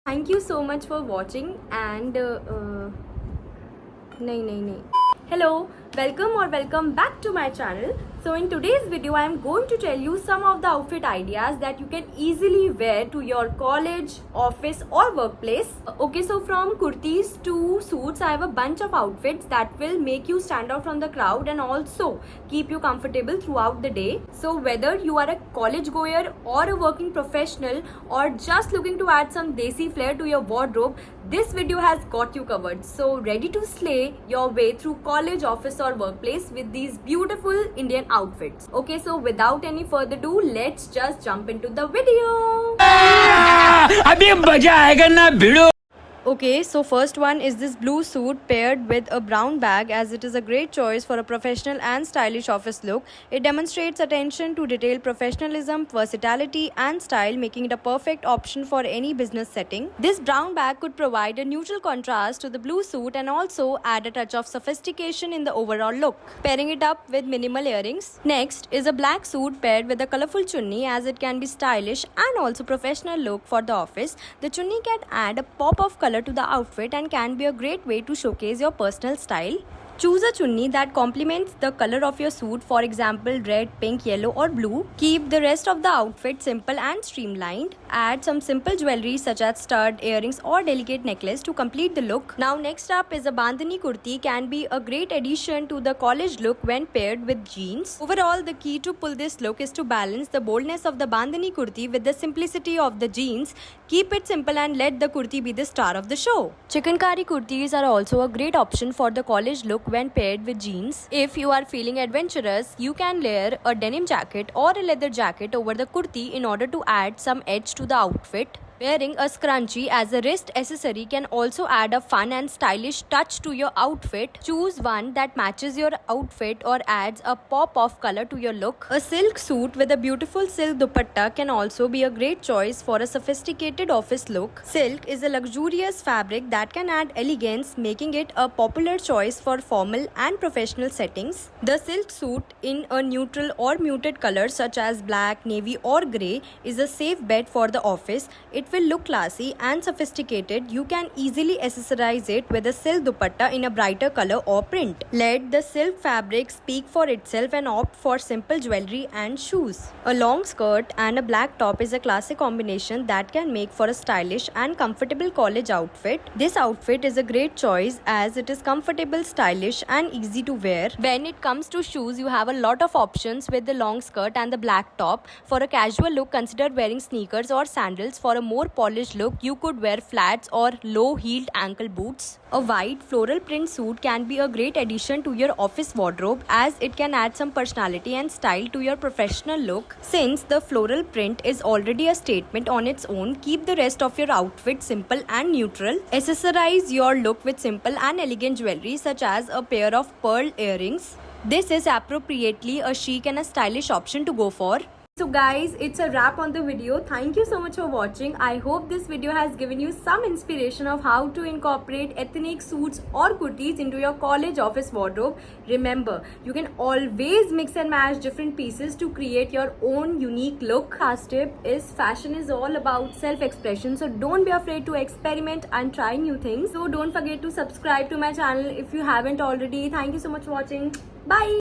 Thank you so much for watching and nahi. Hello, welcome back to my channel. So in today's video I am going to tell you some of the outfit ideas that you can easily wear to your college, office or workplace. Okay, so from kurtis to suits I have a bunch of outfits that will make you stand out from the crowd and also keep you comfortable throughout the day. So whether you are a college goer or a working professional or just looking to add some desi flair to your wardrobe, this video has got you covered. So ready to slay your way through college, office or workplace with these beautiful Indian outfits. Okay, so without any further ado, let's just jump into the video. अभी मजा आएगा ना भिड़ो. Okay, so first one is this blue suit paired with a brown bag, as it is a great choice for a professional and stylish office look. It demonstrates attention to detail, professionalism, versatility and style, making it a perfect option for any business setting. This brown bag could provide a neutral contrast to the blue suit and also add a touch of sophistication in the overall look, pairing it up with minimal earrings. Next is a black suit paired with a colorful chunni, as it can be stylish and also professional look for the office. The chunni can add a pop of color to the outfit and can be a great way to showcase your personal style. Choose a chunni that complements the color of your suit, for example red, pink, yellow or blue. Keep the rest of the outfit simple and streamlined. Add some simple jewelry such as stud, earrings or delicate necklace to complete the look. Now next up is a bandhani kurti, can be a great addition to the college look when paired with jeans. Overall, the key to pull this look is to balance the boldness of the bandhani kurti with the simplicity of the jeans. Keep it simple and let the kurti be the star of the show. Chikankari kurtis are also a great option for the college look when paired with jeans. If you are feeling adventurous, you can layer a denim jacket or a leather jacket over the kurti in order to add some edge to the outfit. Wearing a scrunchie as a wrist accessory can also add a fun and stylish touch to your outfit. Choose one that matches your outfit or adds a pop of color to your look. A silk suit with a beautiful silk dupatta can also be a great choice for a sophisticated office look. Silk is a luxurious fabric that can add elegance, making it a popular choice for formal and professional settings. The silk suit in a neutral or muted color such as black, navy or grey is a safe bet for the office. It will look classy and sophisticated. You can easily accessorize it with a silk dupatta in a brighter color or print. Let the silk fabric speak for itself and opt for simple jewelry and shoes. A long skirt and a black top is a classic combination that can make for a stylish and comfortable college outfit. This outfit is a great choice as it is comfortable, stylish and easy to wear. When it comes to shoes, you have a lot of options with the long skirt and the black top. For a casual look, consider wearing sneakers or sandals. For a more polished look, you could wear flats or low-heeled ankle boots. A white floral print suit can be a great addition to your office wardrobe, as it can add some personality and style to your professional look. Since the floral print is already a statement on its own, keep the rest of your outfit simple and neutral. Accessorize your look with simple and elegant jewelry such as a pair of pearl earrings. This is appropriately a chic and a stylish option to go for. So guys, it's a wrap on the video. Thank you so much for watching. I hope this video has given you some inspiration of how to incorporate ethnic suits or kurtis into your college office wardrobe. Remember, you can always mix and match different pieces to create your own unique look. Last tip is fashion is all about self-expression, so don't be afraid to experiment and try new things. So don't forget to subscribe to my channel if you haven't already. Thank you so much for watching. Bye.